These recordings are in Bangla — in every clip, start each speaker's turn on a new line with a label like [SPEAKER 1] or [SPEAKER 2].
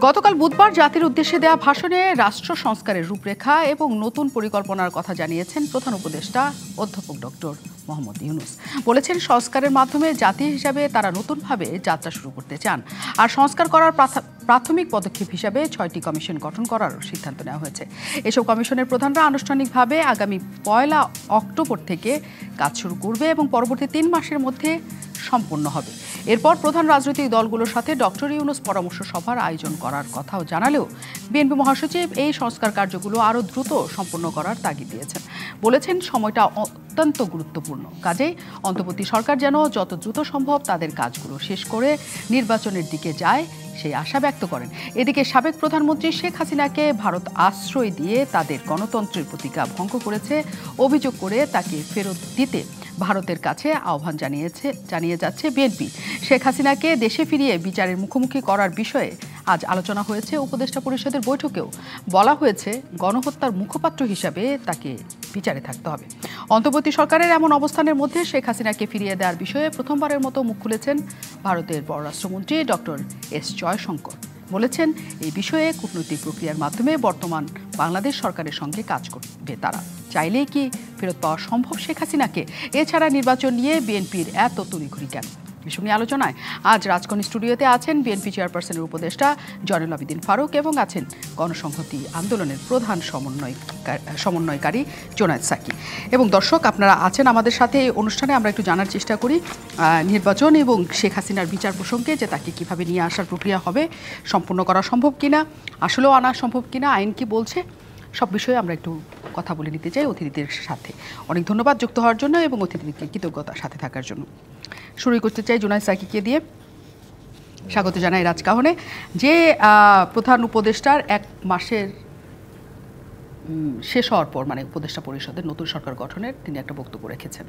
[SPEAKER 1] গতকাল বুধবার জাতির উদ্দেশ্যে দেয়া ভাষণে রাষ্ট্র সংস্কারের রূপরেখা এবং নতুন পরিকল্পনার কথা জানিয়েছেন প্রধান উপদেষ্টা অধ্যাপক ডক্টর মোহাম্মদ ইউনূস। বলেছেন, সংস্কারের মাধ্যমে জাতি হিসাবে তারা নতুনভাবে যাত্রা শুরু করতে চান। আর সংস্কার করার প্রাথমিক পদক্ষেপ হিসাবে 6টি কমিশন গঠন করার সিদ্ধান্ত নেওয়া হয়েছে। এসব কমিশনের প্রধানরা আনুষ্ঠানিকভাবে আগামী 1 অক্টোবর থেকে কাজ শুরু করবে এবং পরবর্তী 3 মাসের মধ্যে সম্পন্ন হবে। এরপর প্রধান রাজনৈতিক দলগুলোর সাথে ডক্টর ইউনূস পরামর্শ সভার আয়োজন করার কথাও জানালেও বিএনপি মহাসচিব এই সংস্কার কার্যগুলো আরও দ্রুত সম্পন্ন করার তাগিদ দিয়েছেন। বলেছেন, সময়টা অত্যন্ত গুরুত্বপূর্ণ, কাজেই অন্তর্বর্তী সরকার যেন যত দ্রুত সম্ভব তাদের কাজগুলো শেষ করে নির্বাচনের দিকে যায় সেই আশা ব্যক্ত করেন। এদিকে সাবেক প্রধানমন্ত্রী শেখ হাসিনাকে ভারত আশ্রয় দিয়ে তাদের গণতন্ত্রের প্রতিজ্ঞা ভঙ্গ করেছে অভিযোগ করে তাকে ফেরত দিতে ভারতের কাছে আহ্বান জানিয়ে যাচ্ছে বিএনপি। শেখ হাসিনাকে দেশে ফিরিয়ে বিচারের মুখোমুখি করার বিষয়ে আজ আলোচনা হয়েছে উপদেষ্টা পরিষদের বৈঠকেও। বলা হয়েছে, গণহত্যার মুখপাত্র হিসাবে তাকে বিচারে থাকতে হবে। অন্তর্বর্তী সরকারের এমন অবস্থানের মধ্যে শেখ হাসিনাকে ফিরিয়ে দেওয়ার বিষয়ে প্রথমবারের মতো মুখ খুলেছেন ভারতের পররাষ্ট্রমন্ত্রী ডক্টর এস জয়শঙ্কর। বলেছেন, এই বিষয়ে কূটনৈতিক প্রক্রিয়ার মাধ্যমে বর্তমান বাংলাদেশ সরকারের সঙ্গে কাজ করবে তারা। চাইলেই কি ফেরত পাওয়া সম্ভব শেখ হাসিনাকে? এছাড়া নির্বাচন নিয়ে বিএনপির এত তড়িঘড়ি কেন? বিষয় নিয়ে আলোচনায় আজ রাজধানী স্টুডিওতে আছেন বিএনপি চেয়ারপারসনের উপদেষ্টা জয়নুল আবেদিন ফারুক এবং আছেন গণসংহতি আন্দোলনের প্রধান সমন্বয়কারী জোনায়েদ সাকি। এবং দর্শক, আপনারা আছেন আমাদের সাথে এই অনুষ্ঠানে। আমরা একটু জানার চেষ্টা করি নির্বাচন এবং শেখ হাসিনার বিচার প্রসঙ্গে, যে তাকে কিভাবে নিয়ে আসার প্রক্রিয়া হবে, সম্পূর্ণ করা সম্ভব কিনা, আসলেও আনা সম্ভব কিনা, আইন কি বলছে, সব বিষয়ে আমরা একটু কথা বলে নিতে চাই অতিথিদের সাথে। অনেক ধন্যবাদ যুক্ত হওয়ার জন্য এবং অতিথিদেরকে কৃতজ্ঞতার সাথে থাকার জন্য। শুরু করতে চাই জোনায়েদ সাকিকে দিয়ে। স্বাগত জানাই রাজকাহনে। যে প্রধান উপদেষ্টার 1 মাসের শেষ হওয়ার পর, মানে উপদেষ্টা পরিষদের নতুন সরকার গঠনের তিনি একটা বক্তব্য রেখেছেন।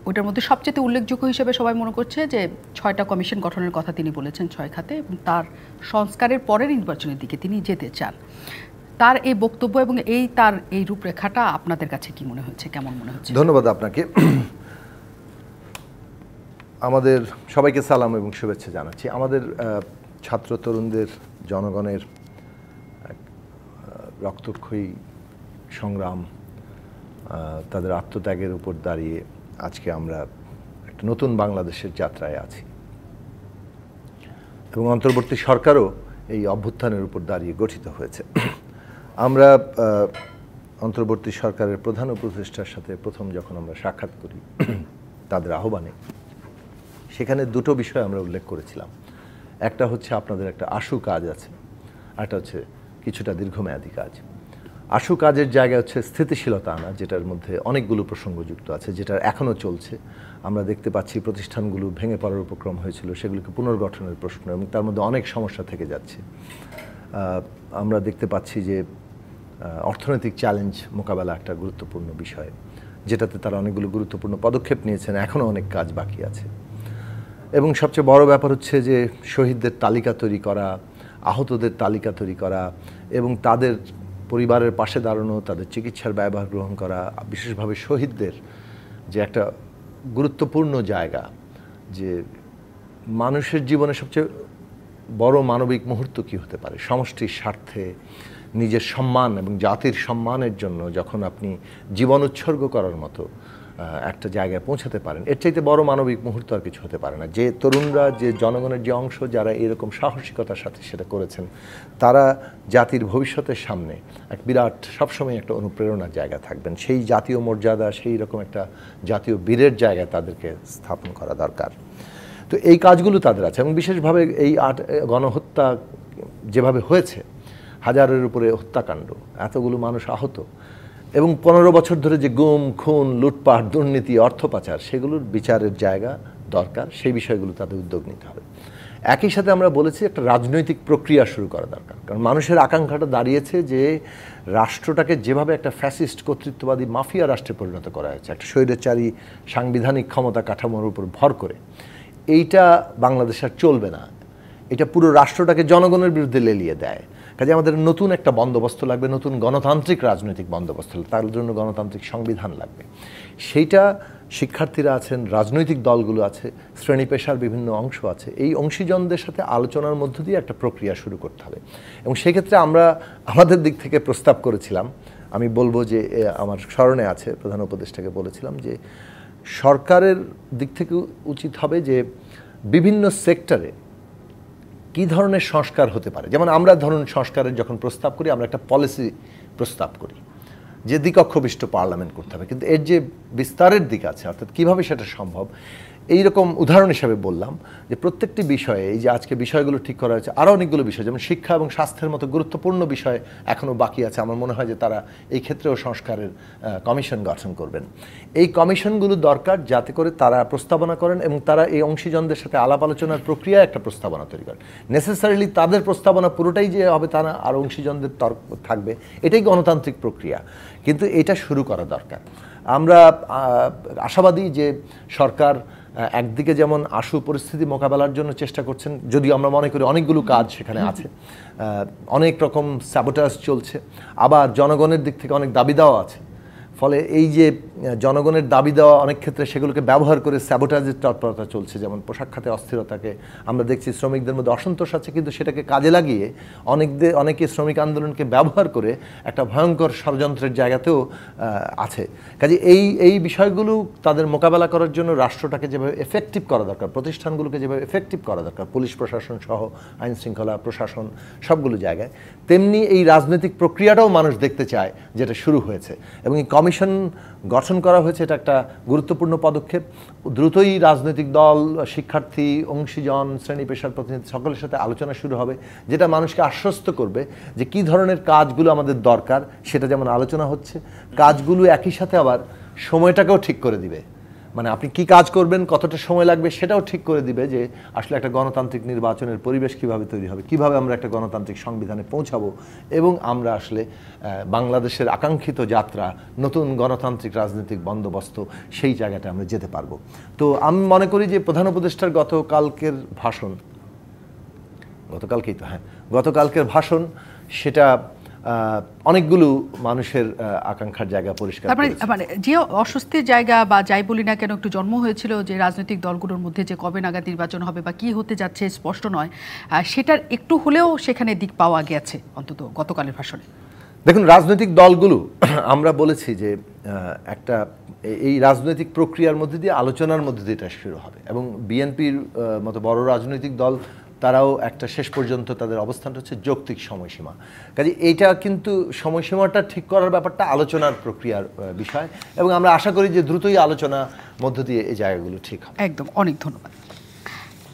[SPEAKER 1] ওটার মধ্যে সবচেয়ে উল্লেখযোগ্য হিসেবে সবাই মনে করছে যে 6টা কমিশন গঠনের কথা তিনি বলেছেন 6 খাতে, এবং তার সংস্কারের পরের নির্বাচনের দিকে তিনি যেতে চান। তার এই বক্তব্য এবং তার এই রূপরেখাটা আপনাদের কাছে কি মনে হচ্ছে, কেমন মনে হচ্ছে?
[SPEAKER 2] ধন্যবাদ আপনাকে। আমাদের সবাইকে সালাম এবং শুভেচ্ছা জানাচ্ছি। আমাদের ছাত্র তরুণদের, জনগণের রক্তক্ষয়ী সংগ্রাম, তাদের আত্মত্যাগের উপর দাঁড়িয়ে আজকে আমরা একটা নতুন বাংলাদেশের যাত্রায় আছি এবং অন্তর্বর্তী সরকারও এই অভ্যুত্থানের উপর দাঁড়িয়ে গঠিত হয়েছে। আমরা অন্তর্বর্তী সরকারের প্রধান উপদেষ্টার সাথে প্রথম যখন আমরা সাক্ষাৎ করি তাদের আহ্বানে, সেখানে 2টো বিষয় আমরা উল্লেখ করেছিলাম। একটা হচ্ছে আপনাদের একটা আশু কাজ আছে, একটা হচ্ছে কিছুটা দীর্ঘমেয়াদী কাজ। আশু কাজের জায়গায় হচ্ছে স্থিতিশীলতা আনা, যেটার মধ্যে অনেকগুলো প্রসঙ্গ যুক্ত আছে, যেটা এখনও চলছে। আমরা দেখতে পাচ্ছি প্রতিষ্ঠানগুলো ভেঙে পড়ার উপক্রম হয়েছিল, সেগুলোকে পুনর্গঠনের প্রশ্ন, এবং তার মধ্যে অনেক সমস্যা থেকে যাচ্ছে। আমরা দেখতে পাচ্ছি যে অর্থনৈতিক চ্যালেঞ্জ মোকাবেলা একটা গুরুত্বপূর্ণ বিষয়, যেটাতে তারা অনেকগুলো গুরুত্বপূর্ণ পদক্ষেপ নিয়েছেন, এখনও অনেক কাজ বাকি আছে। এবং সবচেয়ে বড় ব্যাপার হচ্ছে যে শহীদদের তালিকা তৈরি করা, আহতদের তালিকা তৈরি করা এবং তাদের পরিবারের পাশে দাঁড়ানো, তাদের চিকিৎসার ব্যয়ভার গ্রহণ করা, বিশেষভাবে শহীদদের যে একটা গুরুত্বপূর্ণ জায়গা, যে মানুষের জীবনে সবচেয়ে বড় মানবিক মুহূর্ত কী হতে পারে, সমষ্টির স্বার্থে নিজের সম্মান এবং জাতির সম্মানের জন্য যখন আপনি জীবন উৎসর্গ করার মতো একটা জায়গায় পৌঁছাতে পারেন, এর চাইতে বড় মানবিক মুহূর্ত আর কিছু হতে পারে না। যে তরুণরা, যে জনগণের যে অংশ যারা এরকম সাহসিকতার সাথে সেটা করেছেন, তারা জাতির ভবিষ্যতের সামনে এক বিরাট, সবসময় একটা অনুপ্রেরণার জায়গা থাকবেন। সেই জাতীয় মর্যাদা, সেই রকম একটা জাতীয় বীরের জায়গায় তাদেরকে স্থাপন করা দরকার। তো এই কাজগুলো তাদের আছে, এবং বিশেষভাবে এই গণহত্যা যেভাবে হয়েছে, হাজারের উপরে হত্যাকাণ্ড, এতগুলো মানুষ আহত, এবং 15 বছর ধরে যে গুম, খুন, লুটপাট, দুর্নীতি, অর্থ পাচার, সেগুলোর বিচারের জায়গা দরকার। সেই বিষয়গুলো তাদের উদ্যোগ নিতে হবে। একই সাথে আমরা বলেছি একটা রাজনৈতিক প্রক্রিয়া শুরু করা দরকার, কারণ মানুষের আকাঙ্ক্ষাটা দাঁড়িয়েছে যে রাষ্ট্রটাকে যেভাবে একটা ফ্যাসিস্ট কর্তৃত্ববাদী মাফিয়া রাষ্ট্রে পরিণত করা হয়েছে, একটা স্বৈরাচারী সাংবিধানিক ক্ষমতা কাঠামোর উপর ভর করে, এইটা বাংলাদেশ আর চলবে না। এটা পুরো রাষ্ট্রটাকে জনগণের বিরুদ্ধে লেলিয়ে দেয়। কাজে আমাদের নতুন একটা বন্দোবস্ত লাগবে, নতুন গণতান্ত্রিক রাজনৈতিক বন্দোবস্ত লাগবে, তার জন্য গণতান্ত্রিক সংবিধান লাগবে। সেইটা শিক্ষার্থীরা আছেন, রাজনৈতিক দলগুলো আছে, শ্রেণী পেশার বিভিন্ন অংশ আছে, এই অংশীজনদের সাথে আলোচনার মধ্য দিয়ে একটা প্রক্রিয়া শুরু করতে হবে। এবং সেক্ষেত্রে আমরা আমাদের দিক থেকে প্রস্তাব করেছিলাম, আমি বলবো যে আমার স্মরণে আছে, প্রধান উপদেষ্টাকে বলেছিলাম যে সরকারের দিক থেকে উচিত হবে যে বিভিন্ন সেক্টরে কী ধরনের সংস্কার হতে পারে। যেমন আমরা ধরুন সংস্কারের যখন প্রস্তাব করি, আমরা একটা পলিসি প্রস্তাব করি যে দ্বিকক্ষবিষ্ট পার্লামেন্ট করতে হবে, কিন্তু এর যে বিস্তারের দিক আছে, অর্থাৎ কীভাবে সেটা সম্ভব, এইরকম উদাহরণ হিসাবে বললাম যে প্রত্যেকটি বিষয়ে এই যে আজকে বিষয়গুলো ঠিক করা হয়েছে, আরও অনেকগুলো বিষয় যেমন শিক্ষা এবং স্বাস্থ্যের মতো গুরুত্বপূর্ণ বিষয় এখনও বাকি আছে। আমার মনে হয় যে তারা এই ক্ষেত্রেও সংস্কারের কমিশন গঠন করবেন। এই কমিশনগুলো দরকার যাতে করে তারা প্রস্তাবনা করেন এবং তারা এই অংশীজনদের সাথে আলাপ আলোচনার প্রক্রিয়ায় একটা প্রস্তাবনা তৈরি করেন। নেসেসারিলি তাদের প্রস্তাবনা পুরোটাই যে হবে তা না, আর অংশীজনদের তর্ক থাকবে, এটাই গণতান্ত্রিক প্রক্রিয়া, কিন্তু এটা শুরু করা দরকার। আমরা আশাবাদী যে সরকার একদিকে যেমন আশু পরিস্থিতি মোকাবেলার জন্য চেষ্টা করছেন, যদিও আমরা মনে করি অনেকগুলো কাজ সেখানে আছে, অনেক রকম স্যাবোটাজ চলছে, আবার জনগণের দিক থেকে অনেক দাবি দেওয়া আছে। ফলে এই যে জনগণের দাবি দেওয়া অনেক ক্ষেত্রে সেগুলোকে ব্যবহার করে স্যাবোটাজের তৎপরতা চলছে। যেমন পোশাক খাতে অস্থিরতাকে আমরা দেখছি, শ্রমিকদের মধ্যে অসন্তোষ আছে, কিন্তু সেটাকে কাজে লাগিয়ে অনেকে শ্রমিক আন্দোলনকে ব্যবহার করে একটা ভয়ঙ্কর ষড়যন্ত্রের জায়গাতেও আছে। কাজে এই বিষয়গুলো তাদের মোকাবেলা করার জন্য রাষ্ট্রটাকে যেভাবে এফেক্টিভ করা দরকার, প্রতিষ্ঠানগুলোকে যেভাবে এফেক্টিভ করা দরকার, পুলিশ প্রশাসন সহ আইন শৃঙ্খলা প্রশাসন সবগুলো জায়গায়, তেমনি এই রাজনৈতিক প্রক্রিয়াটাও মানুষ দেখতে চায় যেটা শুরু হয়েছে। এবং এই কমিশন গঠন করা হয়েছে, এটা একটা গুরুত্বপূর্ণ পদক্ষেপ। দ্রুতই রাজনৈতিক দল, শিক্ষার্থী, অংশীজন, শ্রেণী পেশার প্রতিনিধি সকলের সাথে আলোচনা শুরু হবে, যেটা মানুষকে আশ্বস্ত করবে যে কী ধরনের কাজগুলো আমাদের দরকার, সেটা যেমন আলোচনা হচ্ছে, কাজগুলো একই সাথে আবার সময়টাকেও ঠিক করে দিবে। মানে আপনি কি কাজ করবেন, কতটা সময় লাগবে, সেটাও ঠিক করে দিবে যে আসলে একটা গণতান্ত্রিক নির্বাচনের পরিবেশ কিভাবে তৈরি হবে, কিভাবে আমরা একটা গণতান্ত্রিক সংবিধানে পৌঁছাবো, এবং আমরা আসলে বাংলাদেশের আকাঙ্ক্ষিত যাত্রা, নতুন গণতান্ত্রিক রাজনৈতিক বন্দোবস্ত, সেই জায়গাটা আমরা যেতে পারবো। তো আমি মনে করি যে প্রধান উপদেষ্টার গতকালকের ভাষণ সেটা অনেকগুলো মানুষের আকাঙ্ক্ষার জায়গা পরিষ্কার করেছে।
[SPEAKER 1] মানে যে অস্বস্তির জায়গা বা যাই বলি না কেন একটু জন্ম হয়েছিল যে রাজনৈতিক দলগুলোর মধ্যে যে কবে নাগাদ নির্বাচন হবে বা কি হতে যাচ্ছে স্পষ্ট নয়, সেটার একটু হলেও সেখানে দিক পাওয়া গেছে অন্তত গতকালের ভাষণে।
[SPEAKER 2] দেখুন, রাজনৈতিক দলগুলো আমরা বলেছি যে একটা এই রাজনৈতিক প্রক্রিয়ার মধ্যে দিয়ে, আলোচনার মধ্যে দিয়ে এটা শুরু হবে, এবং বিএনপির মতো বড় রাজনৈতিক দল তারাও একটা শেষ পর্যন্ত তাদের অবস্থানটা হচ্ছে যৌক্তিক সময়সীমা। কাজে এইটা কিন্তু সময়সীমাটা ঠিক করার ব্যাপারটা আলোচনার প্রক্রিয়ার বিষয়, এবং আমরা আশা করি যে দ্রুতই আলোচনা মধ্য দিয়ে এই জায়গাগুলো ঠিক হবে।
[SPEAKER 1] একদম, অনেক ধন্যবাদ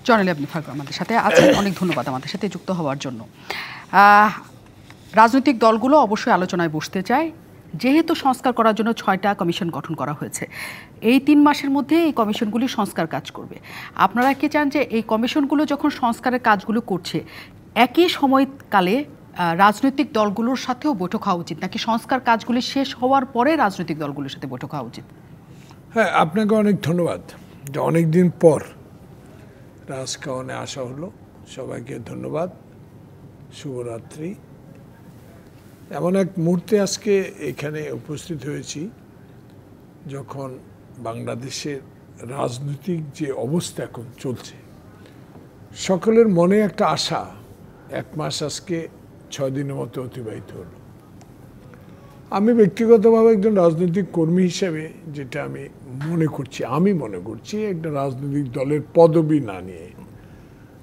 [SPEAKER 1] জয়নাল আবদুল ফারুক আমাদের সাথে আছেন, অনেক ধন্যবাদ আমাদের সাথে যুক্ত হওয়ার জন্য। রাজনৈতিক দলগুলো অবশ্যই আলোচনায় বসতে চায়, যেহেতু সংস্কার করার জন্য 6টা কমিশন গঠন করা হয়েছে। এই 3 মাসের মধ্যে এই কমিশনগুলি সংস্কার কাজ করবে। আপনারা কি চান যে এই কমিশনগুলো যখন সংস্কারের কাজগুলো করছে একই সময়কালে রাজনৈতিক দলগুলোর সাথেও বৈঠক হওয়া উচিত, নাকি সংস্কার কাজগুলি শেষ হওয়ার পরে রাজনৈতিক দলগুলোর সাথে বৈঠক হওয়া উচিত?
[SPEAKER 3] হ্যাঁ, আপনাকে অনেক ধন্যবাদ যে অনেকদিন পর রাজভবনে আসা হলো। সবাইকে ধন্যবাদ, শুভরাত্রি। এমন এক মুহূর্তে আজকে এখানে উপস্থিত হয়েছি যখন বাংলাদেশের রাজনৈতিক যে অবস্থা এখন চলছে, সকলের মনে একটা আশা। 1 মাস আজকে 6 দিনের মতো অতিবাহিত হলো। আমি ব্যক্তিগতভাবে একজন রাজনৈতিক কর্মী হিসেবে যেটা আমি মনে করছি একটা রাজনৈতিক দলের পদবি না নিয়ে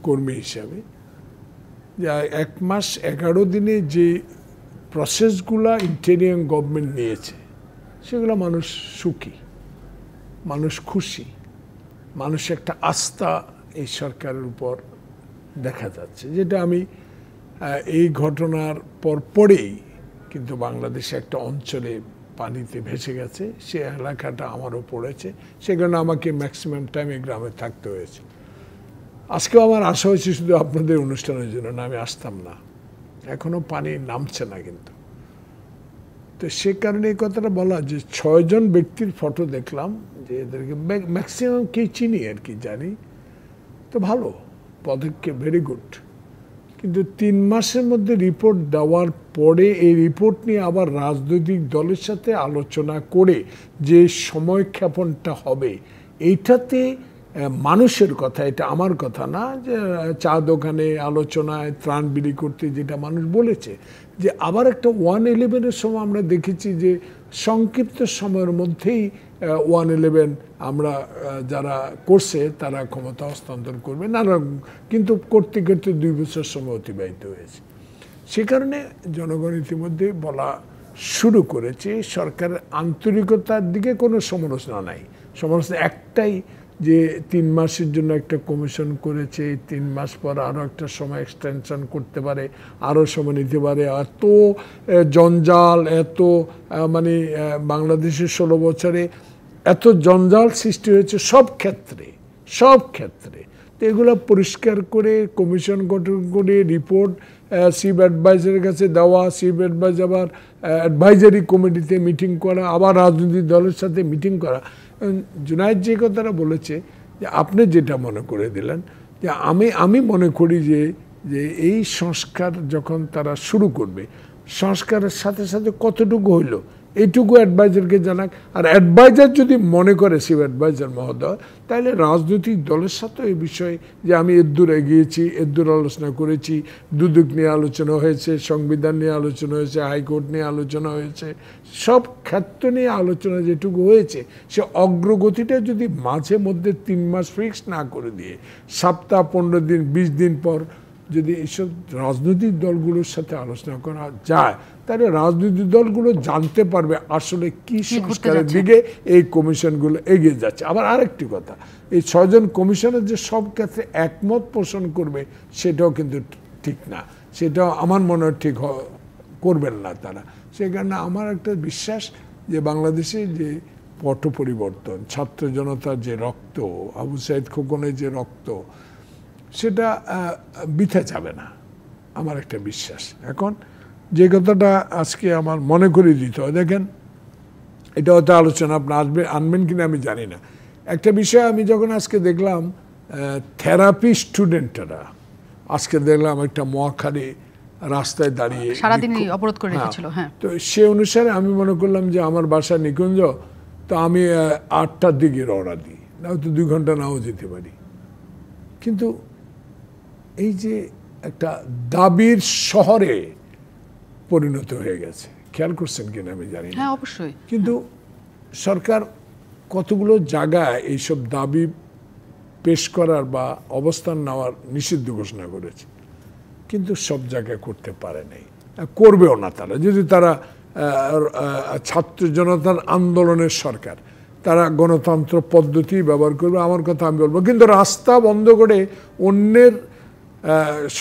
[SPEAKER 3] কর্মী হিসাবে, যে 1 মাস 11 দিনে যে প্রসেসগুলা ইন্টেরিয়াম গভর্নমেন্ট নিয়েছে সেগুলো মানুষ সুখী, মানুষ খুশি, মানুষ একটা আস্থা এই সরকারের উপর দেখা যাচ্ছে, যেটা আমি এই ঘটনার পরেই কিন্তু বাংলাদেশে একটা অঞ্চলে পানিতে ভেসে গেছে, সে এলাকাটা আমারও পড়েছে, সে কারণে আমাকে ম্যাক্সিমাম টাইম এই গ্রামে থাকতে হয়েছে। আজকেও আমার আশা হয়েছে শুধু আপনাদের অনুষ্ঠানের জন্য, না আমি আসতাম না, এখনও পানি নামছে না। কিন্তু তো সে কারণে এই কথাটা বলা যে 6 জন ব্যক্তির ফটো দেখলাম, যে এদেরকে ম্যাক্সিমাম কে চিনি আর কি জানি, তো ভালো পদক্ষেপ, ভেরি গুড। কিন্তু 3 মাসের মধ্যে রিপোর্ট দেওয়ার পরে এই রিপোর্ট নিয়ে আবার রাজনৈতিক দলের সাথে আলোচনা করে যে সময়ক্ষেপণটা হবে, এইটাতে মানুষের কথা, এটা আমার কথা না, যে চা দোকানে আলোচনায় ত্রাণ বিলি করতে যেটা মানুষ বলেছে, যে আবার একটা 1/11-এর সময় আমরা দেখেছি যে সংক্ষিপ্ত সময়ের মধ্যেই 1/11 আমরা যারা করছে তারা ক্ষমতা হস্তান্তর করবে নানা, কিন্তু করতে করতে 2 বছর সময় অতিবাহিত হয়েছে। সে কারণে জনগণ ইতিমধ্যে বলা শুরু করেছে, সরকারের আন্তরিকতার দিকে কোনো সমালোচনা নাই। সমালোচনা একটাই, যে 3 মাসের জন্য একটা কমিশন করেছে, 3 মাস পর আরও একটা সময় এক্সটেনশন করতে পারে, আরও সময় নিতে পারে। এত জঞ্জাল, এত মানে বাংলাদেশের 16 বছরে এত জঞ্জাল সৃষ্টি হয়েছে সব ক্ষেত্রে। তো এগুলো পরিষ্কার করে কমিশন গঠন করে রিপোর্ট চিফ অ্যাডভাইজারের কাছে দেওয়া, চিফ অ্যাডভাইজার আবার অ্যাডভাইজারি কমিটিতে মিটিং করা, আবার রাজনৈতিক দলের সাথে মিটিং করা। জুনায়েদ যে কথাটা বলেছে, যে আপনি যেটা মনে করে দিলেন, যে আমি মনে করি যে এই সংস্কার যখন তারা শুরু করবে, সংস্কারের সাথে সাথে কতটুকু হইল এইটুকু অ্যাডভাইজারকে জানাক। আর অ্যাডভাইজার যদি মনে করে, চিফ অ্যাডভাইজার মহোদয়, তাহলে রাজনৈতিক দলের সাথে এই বিষয়ে যে আমি এদ্দূর এগিয়েছি, এদ্দূর আলোচনা করেছি, দুদক নিয়ে আলোচনা হয়েছে, সংবিধান নিয়ে আলোচনা হয়েছে, হাইকোর্ট নিয়ে আলোচনা হয়েছে, সব ক্ষেত্র নিয়ে আলোচনা যেটুকু হয়েছে, সে অগ্রগতিটা যদি মাঝে মধ্যে 3 মাস ফিক্স না করে দিয়ে সপ্তাহ, 15 দিন, 20 দিন পর যদি এইসব রাজনৈতিক দলগুলোর সাথে আলোচনা করা যায়, তাহলে রাজনৈতিক দলগুলো জানতে পারবে আসলে কি সংস্কারের দিকে এই কমিশনগুলো এগিয়ে যাচ্ছে। আবার আরেকটি কথা, এই 6 জন কমিশনের যে সব ক্ষেত্রে একমত পোষণ করবে সেটাও কিন্তু ঠিক না, সেটাও আমার মনে হয় ঠিক করবেন না তারা। সেই কারণে আমার একটা বিশ্বাস যে বাংলাদেশে যে পট পরিবর্তন, ছাত্র জনতার যে রক্ত, আবু সাইদ খোকনের যে রক্ত, সেটা বৃথা যাবে না, আমার একটা বিশ্বাস। এখন যে কথাটা আজকে আমার মনে করে দিতে হয়, দেখেন এটা হয়তো আলোচনা আপনি আনবেন কিনা আমি জানি না। একটা বিষয় আমি যখন আজকে দেখলাম, থেরাপি স্টুডেন্টরা আজকে দেখলাম একটা মহাখালী রাস্তায় দাঁড়িয়ে
[SPEAKER 1] সারাদিনই অবরোধ করে রেখেছিল। হ্যাঁ,
[SPEAKER 3] তো সে অনুসারে আমি মনে করলাম যে আমার বাসা নিকুঞ্জ, তো আমি 8টার দিকে রওনা দিই, না হয়তো 2 ঘন্টা নাও যেতে পারি। কিন্তু এই যে একটা দাবির শহরে পরিণত হয়ে গেছে, খেয়াল করছেন কিনা আমি জানি না।
[SPEAKER 1] হ্যাঁ, অবশ্যই।
[SPEAKER 3] কিন্তু সরকার কতগুলো জায়গায় এইসব দাবি পেশ করার বা অবস্থান নেওয়ার নিষিদ্ধ ঘোষণা করেছে, কিন্তু সব জায়গায় করতে পারে নাই, করবেও না তারা। যদি তারা ছাত্র জনতার আন্দোলনের সরকার, তারা গণতন্ত্র পদ্ধতি ব্যবহার করবে, আমার কথা আমি বলবো। কিন্তু রাস্তা বন্ধ করে অন্যের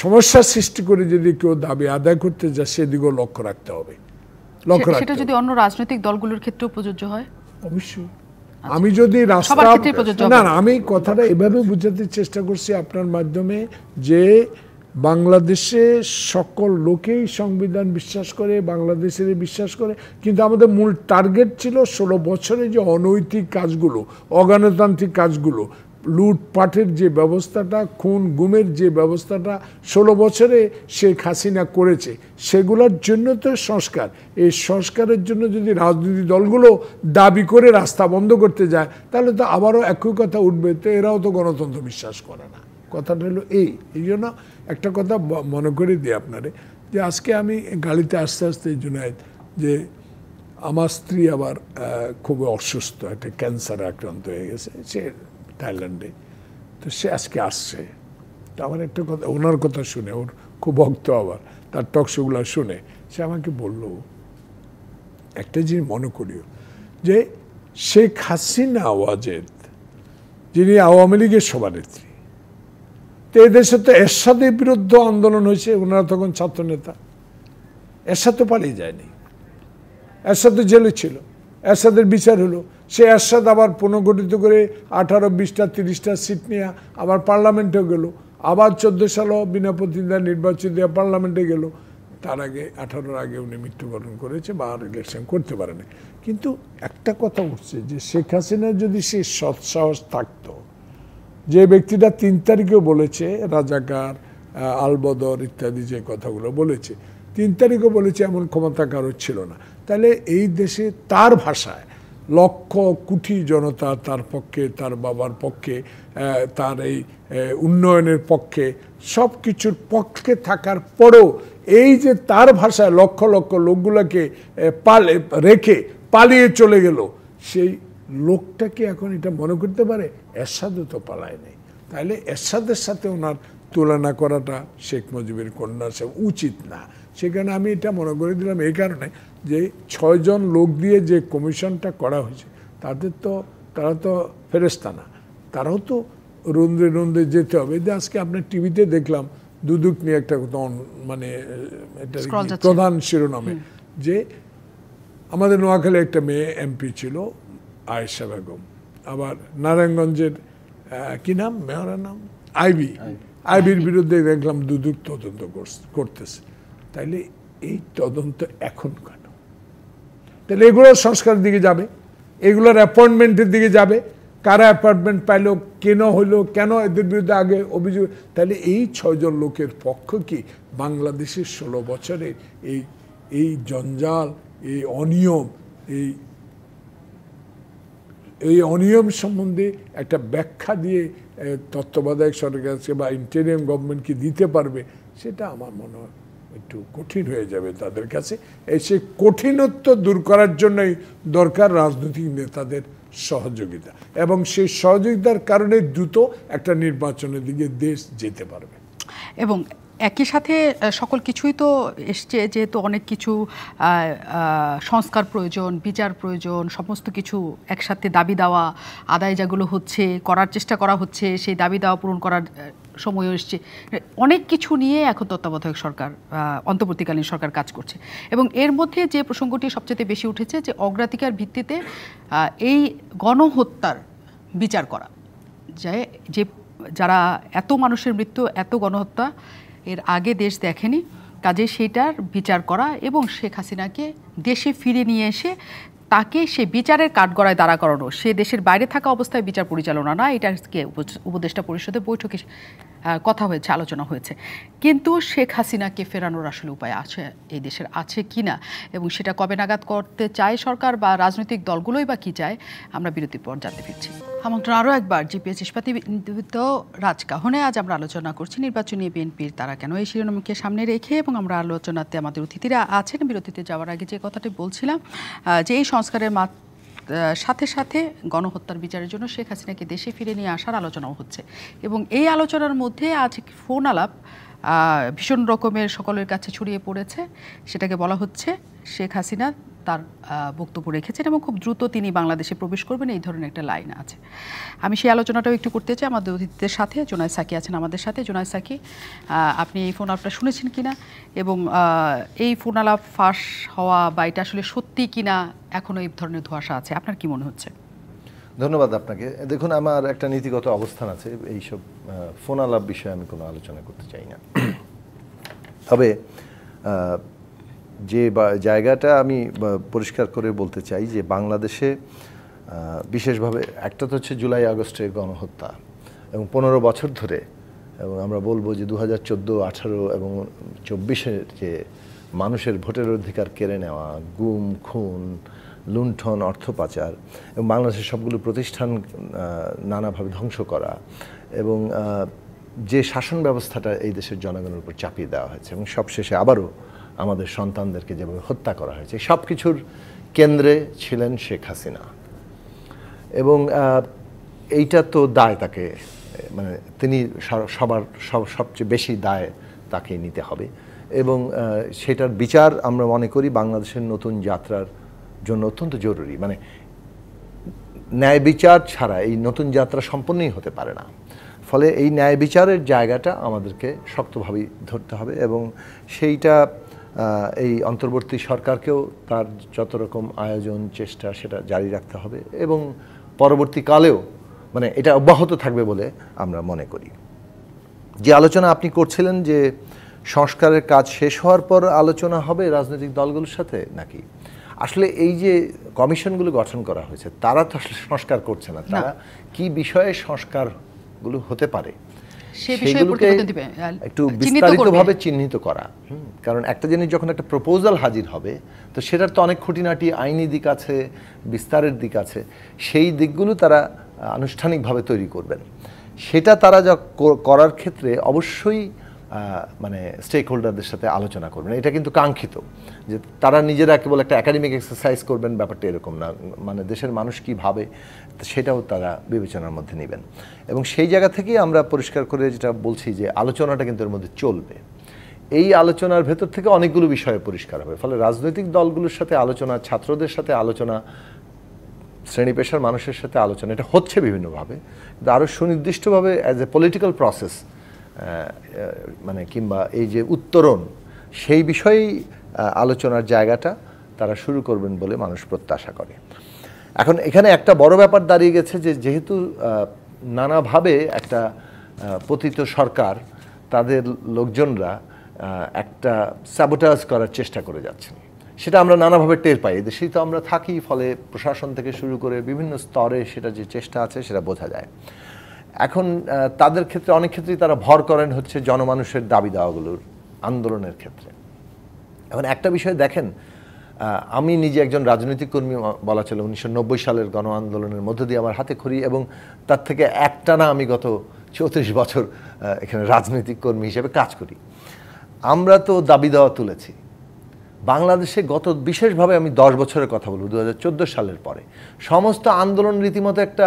[SPEAKER 3] সমস্যা সৃষ্টি করে যদি কেউ দাবি আদায় করতে যায়, সেদিকেও লক্ষ্য রাখতে হবে।
[SPEAKER 1] সেটা যদি অন্য রাজনৈতিক দলগুলোর ক্ষেত্রেও প্রযোজ্য হয়,
[SPEAKER 3] অবশ্যই। আমি যদি রাস্তা না, আমি কথাটা এভাবে বুঝাতে চেষ্টা করছি আপনার মাধ্যমে, যে বাংলাদেশে সকল লোকেই সংবিধান বিশ্বাস করে, বাংলাদেশের বিশ্বাস করে, কিন্তু আমাদের মূল টার্গেট ছিল 16 বছরে যে অনৈতিক কাজগুলো, অগণতান্ত্রিক কাজগুলো, লুটপাটের যে ব্যবস্থাটা, খুন গুমের যে ব্যবস্থাটা 16 বছরে শেখ হাসিনা করেছে, সেগুলোর জন্য তো সংস্কার। এই সংস্কারের জন্য যদি রাজনৈতিক দলগুলো দাবি করে রাস্তা বন্ধ করতে যায়, তাহলে তো আবারও একই কথা উঠবে, তো এরাও তো গণতন্ত্র বিশ্বাস করে না। কথাটা হলো এই জন্য একটা কথা মনে করে দিই আপনারে, যে আজকে আমি গাড়িতে আস্তে আস্তে জুনায়েদ, যে আমার স্ত্রী আবার খুব অসুস্থ, একটা ক্যান্সারে আক্রান্ত হয়ে গেছে, সে থাইল্যান্ডে। তো সে আজকে আসছে, তো আমার একটা কথা, ওনার কথা শুনে, ওর খুব ভক্ত, আবার তার টকশোগুলো শুনে সে আমাকে বলল একটা জিনিস মনে করিও, যে শেখ হাসিনা ওয়াজেদ, যিনি আওয়ামী লীগের সভানেত্রী, তো এদেশে তো এরশাদের বিরুদ্ধে আন্দোলন হয়েছে, ওনারা তখন ছাত্র নেতা, এরশাদ তো পালিয়ে যায়নি, এরশাদ তো জেলে ছিল, এরশাদের বিচার হলো, সে এরশাদ আবার পুনর্গঠিত করে 18, 20টা, 30টা সিট নিয়ে আবার পার্লামেন্টেও গেল, আবার 14 সালও বিনা প্রতিদ্বন্দ্বিতা নির্বাচিত দিয়ে পার্লামেন্টে গেল। তার আগে 18-র আগে উনি মৃত্যুবরণ করেছে বা আর ইলেকশন করতে পারেনি। কিন্তু একটা কথা উঠছে, যে শেখ হাসিনার যদি সে সৎসাহস থাকতো, যে ব্যক্তিটা 3 তারিখেও বলেছে রাজাকার, আলবদর ইত্যাদি যে কথাগুলো বলেছে, 3 তারিখও বলেছে এমন ক্ষমতা কারোর ছিল না। তাহলে এই দেশে তার ভাষায় লক্ষ কোটি জনতা তার পক্ষে, তার বাবার পক্ষে, তার এই উন্নয়নের পক্ষে, সব কিছুর পক্ষে থাকার পরেও এই যে তার ভাষায় লক্ষ লক্ষ লোকগুলোকে রেখে পালিয়ে চলে গেল, সেই লোকটাকে এখন এটা মনে করতে পারে এরশাদও তো পালায় নেই। তাহলে এরশাদের সাথে ওনার তুলনা করাটা শেখ মুজিবের কন্যার সে উচিত না। সেখানে আমি এটা মনে করে দিলাম এই কারণে যে 6 জন লোক দিয়ে যে কমিশনটা করা হয়েছে তারা তো ফেরেশতা না, তারাও তো রন্ধ্রে রন্ধ্রে যেতে হবে। যে আজকে আপনার টিভিতে দেখলাম দুদক নিয়ে একটা মানে এটা প্রধান শিরোনামে যে আমাদের নোয়াখালী একটা মেয়ে এমপি ছিল আয়েশা বেগম, আবার নারায়ণগঞ্জের কি নাম মেয়রের নাম আইবির বিরুদ্ধে দেখলাম দুদক তদন্ত করতেছে। তাইলে এই তদন্ত এখন কেন? তাহলে এগুলোর সংস্কারের দিকে যাবে, এগুলোর অ্যাপয়েন্টমেন্টের দিকে যাবে, কারা অ্যাপয়েন্টমেন্ট পাইলো, কেন হইলো, কেন এদের বিরুদ্ধে আগে অভিযোগ। তাহলে এই 6 জন লোকের পক্ষ কি বাংলাদেশের 16 বছরে এই জঞ্জাল, এই অনিয়ম, এই অনিয়ম সম্বন্ধে একটা ব্যাখ্যা দিয়ে তত্ত্বাবধায়ক সরকারকে বা ইন্টারিম গভর্নমেন্টকে দিতে পারবে? সেটা আমার মনে হয় একটু কঠিন হয়ে যাবে তাদের কাছে। সেই কঠিনত্ব দূর করার জন্যই দরকার রাজনৈতিক নেতাদের সহযোগিতা, এবং সেই সহযোগিতার কারণে দ্রুত একটা নির্বাচনের দিকে দেশ যেতে পারবে।
[SPEAKER 1] এবং একই সাথে সকল কিছুই তো এসছে, যেহেতু অনেক কিছু সংস্কার প্রয়োজন, বিচার প্রয়োজন, সমস্ত কিছু একসাথে দাবি দেওয়া আদায় যেগুলো হচ্ছে, করার চেষ্টা করা হচ্ছে, সেই দাবি দেওয়া পূরণ করার সময় এসছে, অনেক কিছু নিয়ে এখন তত্ত্বাবধায়ক সরকার, অন্তর্বর্তীকালীন সরকার কাজ করছে। এবং এর মধ্যে যে প্রসঙ্গটি সবচেয়ে বেশি উঠেছে যে অগ্রাধিকার ভিত্তিতে এই গণহত্যার বিচার করা, যে যারা এত মানুষের মৃত্যু, এত গণহত্যা এর আগে দেশ দেখেনি, কাজে সেটার বিচার করা এবং শেখ হাসিনাকে দেশে ফিরে নিয়ে এসে তাকে সে বিচারের কাঠগড়ায় দাঁড়া করানো, সে দেশের বাইরে থাকা অবস্থায় বিচার পরিচালনা না, এটাকে উপদেষ্টা পরিষদের বৈঠকে কথা হয়েছে, আলোচনা হয়েছে। কিন্তু শেখ হাসিনাকে ফেরানোর আসলে উপায় আছে এই দেশের, আছে কি না, এবং সেটা কবে নাগাদ করতে চায় সরকার বা রাজনৈতিক দলগুলোই বা কী চায়, আমরা বিরতির পর জানতে ফিরছি। আমন্ত্রণ আরও একবার জিপিএস ইস্পাত রাজকাহনে। আজ আমরা আলোচনা করছি নির্বাচনী বিএনপির তারা কেন, এই শিরোনামকে সামনে রেখে, এবং আমরা আলোচনাতে আমাদের অতিথিরা আছেন। বিরতিতে যাওয়ার আগে যে কথাটি বলছিলাম যে এই সংস্কারের সাথে সাথে গণহত্যার বিচারের জন্য শেখ হাসিনাকে দেশে ফিরে নিয়ে আসার আলোচনাও হচ্ছে, এবং এই আলোচনার মধ্যে আজ ফোন আলাপ ভীষণ রকমের সকলের কাছে ছড়িয়ে পড়েছে। সেটাকে বলা হচ্ছে শেখ হাসিনা তার বক্তব্য রেখেছেন এবং খুব দ্রুত তিনি বাংলাদেশে প্রবেশ করবেন, এই ধরনের একটা লাইন আছে। আমি সেই আলোচনাটাও একটু করতে চাই আমাদের অতিথিদের সাথে। জোনায়েদ সাকি আছেন আমাদের সাথে। জোনায়েদ সাকি, আপনি এই ফোন আলাপটা শুনেছেন কিনা, এবং এই ফোন আলাপ ফাঁস হওয়া বা এটা আসলে সত্যি কিনা এখনও এই ধরনের ধোঁয়াশা আছে, আপনার কি মনে হচ্ছে?
[SPEAKER 2] ধন্যবাদ আপনাকে। দেখুন, আমার একটা নীতিগত অবস্থান আছে, এইসব ফোন আলাপ বিষয়ে আমি কোনো আলোচনা করতে চাই না। তবে যে জায়গাটা আমি পরিষ্কার করে বলতে চাই যে বাংলাদেশে বিশেষভাবে একটা তো হচ্ছে জুলাই আগস্টের গণহত্যা, এবং 15 বছর ধরে, এবং আমরা বলবো যে 2014, 18 এবং 24-এর যে মানুষের ভোটের অধিকার কেড়ে নেওয়া, গুম, খুন, লুণ্ঠন, অর্থ পাচার, এবং বাংলাদেশের সবগুলো প্রতিষ্ঠান নানাভাবে ধ্বংস করা, এবং যে শাসন ব্যবস্থাটা এই দেশের জনগণের উপর চাপিয়ে দেওয়া হয়েছে, এবং সবশেষে আবারও আমাদের সন্তানদেরকে যেভাবে হত্যা করা হয়েছে, সব কিছুর কেন্দ্রে ছিলেন শেখ হাসিনা। এবং এইটা তো দায় তাকে, মানে তিনি সবচেয়ে বেশি দায় তাকেই নিতে হবে, এবং সেটার বিচার আমরা মনে করি বাংলাদেশের নতুন যাত্রার জন্য অত্যন্ত জরুরি। মানে ন্যায় বিচার ছাড়া এই নতুন যাত্রা সম্পূর্ণই হতে পারে না। ফলে এই ন্যায় বিচারের জায়গাটা আমাদেরকে শক্তভাবেই ধরতে হবে, এবং সেইটা এই অন্তর্বর্তী সরকারকেও তার যত রকম আয়োজন, চেষ্টা সেটা জারি রাখতে হবে, এবং পরবর্তীকালেও মানে এটা অব্যাহত থাকবে বলে আমরা মনে করি। যে আলোচনা আপনি করছিলেন যে সংস্কারের কাজ শেষ হওয়ার পর আলোচনা হবে রাজনৈতিক দলগুলোর সাথে নাকি, আসলে এই যে কমিশনগুলো গঠন করা হয়েছে তারা তো আসলে সংস্কার করছে না, তারা কি বিষয়ে সংস্কার গুলো হতে পারে
[SPEAKER 1] সে বিষয়ে প্রতিবেদন দিবে,
[SPEAKER 2] একটু
[SPEAKER 1] চিহ্নিত করবে।
[SPEAKER 2] বিস্তারিতভাবে চিহ্নিত করা। কারণ একটা জিনিস যখন একটা প্রপোজাল হাজির হবে, তো সেটার তো অনেক খুঁটিনাটি আইনি দিক আছে, বিস্তারের দিক আছে, সেই দিকগুলো তারা আনুষ্ঠানিকভাবে তৈরি করবেন। সেটা তারা যা করার ক্ষেত্রে অবশ্যই মানে স্টেক হোল্ডারদের সাথে আলোচনা করবেন। এটা কিন্তু কাঙ্ক্ষিত যে তারা নিজেরা কেবল একটা একাডেমিক এক্সারসাইজ করবেন, ব্যাপারটা এরকম না। মানে দেশের মানুষ কি ভাবে সেটাও তারা বিবেচনার মধ্যে নেবেন। এবং সেই জায়গা থেকেই আমরা পরিষ্কার করে যেটা বলছি যে আলোচনাটা কিন্তু এর মধ্যে চলবে। এই আলোচনার ভেতর থেকে অনেকগুলো বিষয় পরিষ্কার হবে। ফলে রাজনৈতিক দলগুলোর সাথে আলোচনা, ছাত্রদের সাথে আলোচনা, শ্রেণী পেশার মানুষের সাথে আলোচনা, এটা হচ্ছে বিভিন্নভাবে, কিন্তু আরও সুনির্দিষ্টভাবে অ্যাজ এ পলিটিক্যাল প্রসেস মানে কিংবা এই যে উত্তরণ, সেই বিষয়েই আলোচনার জায়গাটা তারা শুরু করবেন বলে মানুষ প্রত্যাশা করে। এখন এখানে একটা বড় ব্যাপার দাঁড়িয়ে গেছে যে যেহেতু নানাভাবে একটা পতিত সরকার, তাদের লোকজনরা একটা স্যাবোটাজ করার চেষ্টা করে যাচ্ছেন, সেটা আমরা নানাভাবে টের পাই। দেশেই তো আমরা থাকি, ফলে প্রশাসন থেকে শুরু করে বিভিন্ন স্তরে সেটা যে চেষ্টা আছে সেটা বোঝা যায়। এখন তাদের ক্ষেত্রে অনেক ক্ষেত্রেই তারা ভর করেন হচ্ছে জনমানুষের দাবি দাওয়াগুলোর, আন্দোলনের ক্ষেত্রে। এখন একটা বিষয় দেখেন, আমি নিজে একজন রাজনৈতিক কর্মী বলা চলে। 1990 সালের গণ আন্দোলনের মধ্য দিয়ে আমার হাতে খড়ি, এবং তার থেকে একটানা আমি গত 34 বছর এখানে রাজনৈতিক কর্মী হিসেবে কাজ করি। আমরা তো দাবি দেওয়া তুলেছি বাংলাদেশে গত, বিশেষভাবে আমি 10 বছরের কথা বলব, 2014 সালের পরে সমস্ত আন্দোলন রীতিমতো একটা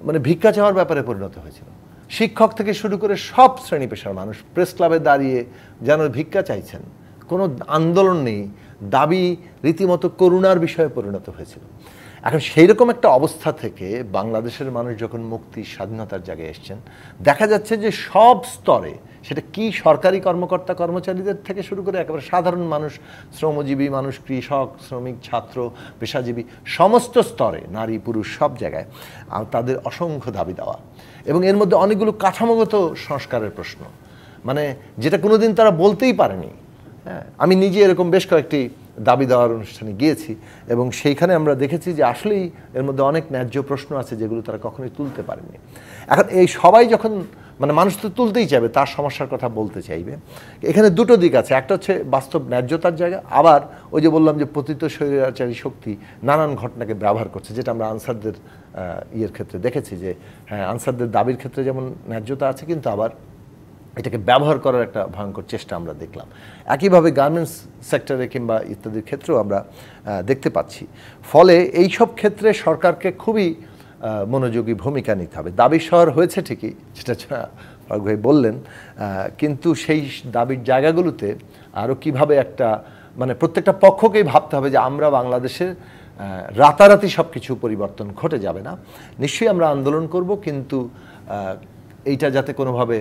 [SPEAKER 2] মানে ভিক্ষা চাওয়ার ব্যাপারে পরিণত হয়েছিল। শিক্ষক থেকে শুরু করে সব শ্রেণী পেশার মানুষ প্রেস ক্লাবে দাঁড়িয়ে যেন ভিক্ষা চাইছেন, কোনো আন্দোলন নেই, দাবি রীতিমতো করুণার বিষয়ে পরিণত হয়েছিল। এখন সেই রকম একটা অবস্থা থেকে বাংলাদেশের মানুষ যখন মুক্তি স্বাধীনতার জায়গায় এসছেন, দেখা যাচ্ছে যে সব স্তরে, সেটা কি সরকারি কর্মকর্তা কর্মচারীদের থেকে শুরু করে একেবারে সাধারণ মানুষ, শ্রমজীবী মানুষ, কৃষক, শ্রমিক, ছাত্র, পেশাজীবী, সমস্ত স্তরে, নারী পুরুষ সব জায়গায় তাদের অসংখ্য দাবি দেওয়া, এবং এর মধ্যে অনেকগুলো কাঠামোগত সংস্কারের প্রশ্ন, মানে যেটা কোনোদিন তারা বলতেই পারেনি। হ্যাঁ, আমি নিজে এরকম বেশ কয়েকটি দাবি দেওয়ার অনুষ্ঠানে গিয়েছি, এবং সেইখানে আমরা দেখেছি যে আসলেই এর মধ্যে অনেক ন্যায্য প্রশ্ন আছে যেগুলো তারা কখনোই তুলতে পারেনি। এখন এই সবাই যখন, মানে মানুষ তো তুলতেই চাইবে, তার সমস্যার কথা বলতে চাইবে। এখানে দুটো দিক আছে, একটা হচ্ছে বাস্তব ন্যায্যতার জায়গা, আবার ওই যে বললাম যে পতিত স্বৈরাচারী শক্তি নানান ঘটনাকে ব্যবহার করছে, যেটা আমরা আনসারদের ইয়ের ক্ষেত্রে দেখেছি যে হ্যাঁ, আনসারদের দাবির ক্ষেত্রে যেমন ন্যায্যতা আছে, কিন্তু আবার এটাকে ব্যবহার করার একটা ভয়ঙ্কর চেষ্টা আমরা দেখলাম। একইভাবে গার্মেন্টস সেক্টরে কিংবা ইত্যাদির ক্ষেত্রেও আমরা দেখতে পাচ্ছি। ফলে এই সব ক্ষেত্রে সরকারকে খুবই মনোযোগী ভূমিকা নিতে হবে। দাবি শহর হয়েছে ঠিকই, যেটা ফারুক ভাই বললেন, কিন্তু সেই দাবির জায়গাগুলোতে আরও কিভাবে একটা, মানে প্রত্যেকটা পক্ষকেই ভাবতে হবে যে আমরা বাংলাদেশের রাতারাতি সব কিছু পরিবর্তন ঘটে যাবে না, নিশ্চয়ই আমরা আন্দোলন করব, কিন্তু এইটা যাতে কোনোভাবে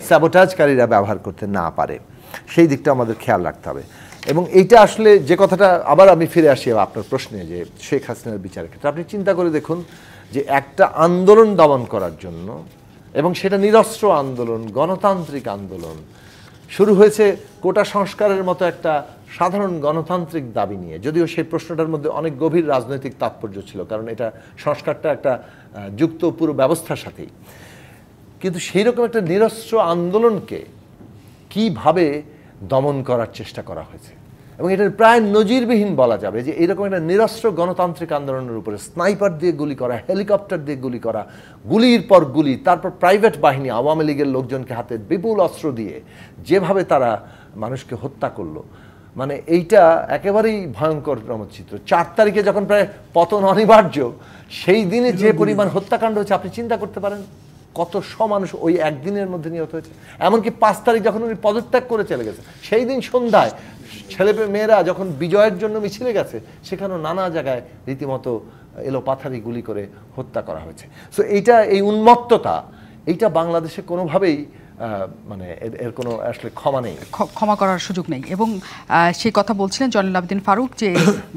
[SPEAKER 2] স্যাবোটাজকারীরা ব্যবহার করতে না পারে, সেই দিকটা আমাদের খেয়াল রাখতে হবে। এবং এইটা আসলে যে কথাটা, আবার আমি ফিরে আসি আপনার প্রশ্নে, যে শেখ হাসিনার বিচারের ক্ষেত্রে আপনি চিন্তা করে দেখুন যে একটা আন্দোলন দমন করার জন্য, এবং সেটা নিরস্ত্র আন্দোলন, গণতান্ত্রিক আন্দোলন শুরু হয়েছে কোটা সংস্কারের মতো একটা সাধারণ গণতান্ত্রিক দাবি নিয়ে, যদিও সেই প্রশ্নটার মধ্যে অনেক গভীর রাজনৈতিক তাৎপর্য ছিল, কারণ এটা সংস্কারটা একটা যুক্ত পুরো ব্যবস্থার সাথেই। কিন্তু সেই রকম একটা নিরস্ত্র আন্দোলনকে কিভাবে দমন করার চেষ্টা করা হয়েছে, এবং এটার প্রায় নজিরবিহীন বলা যাবে যে এইরকম একটা নিরস্ত্র গণতান্ত্রিক আন্দোলনের উপরে স্নাইপার দিয়ে গুলি করা, হেলিকপ্টার দিয়ে গুলি করা, গুলির পর গুলি, তারপর প্রাইভেট বাহিনী, আওয়ামী লীগের লোকজনকে হাতে বিপুল অস্ত্র দিয়ে যেভাবে তারা মানুষকে হত্যা করলো, মানে এইটা একেবারেই ভয়ঙ্কর চমৎচিত্র। 4 তারিখে যখন প্রায় পতন অনিবার্য, সেই দিনে যে পরিমাণ হত্যাকাণ্ড হচ্ছে আপনি চিন্তা করতে পারেন কত মানুষ ওই একদিনের মধ্যে নিহত হয়েছে। এমনকি 5 তারিখ যখন উনি পদত্যাগ করে চলে গেছে, সেই দিন সন্ধ্যায় ছেলে মেয়েরা যখন বিজয়ের জন্য মিছিলে গেছে, সেখানেও নানা জায়গায় রীতিমতো এলোপাথারি গুলি করে হত্যা করা হয়েছে। সো এইটা, এই উন্মত্ততা, এইটা বাংলাদেশে কোনোভাবেই মানে এর কোনো আসলে ক্ষমা নেই,
[SPEAKER 1] ক্ষমা করার সুযোগ নেই। এবং সেই কথা বলছিলেন জয়নুল আবেদিন ফারুক যে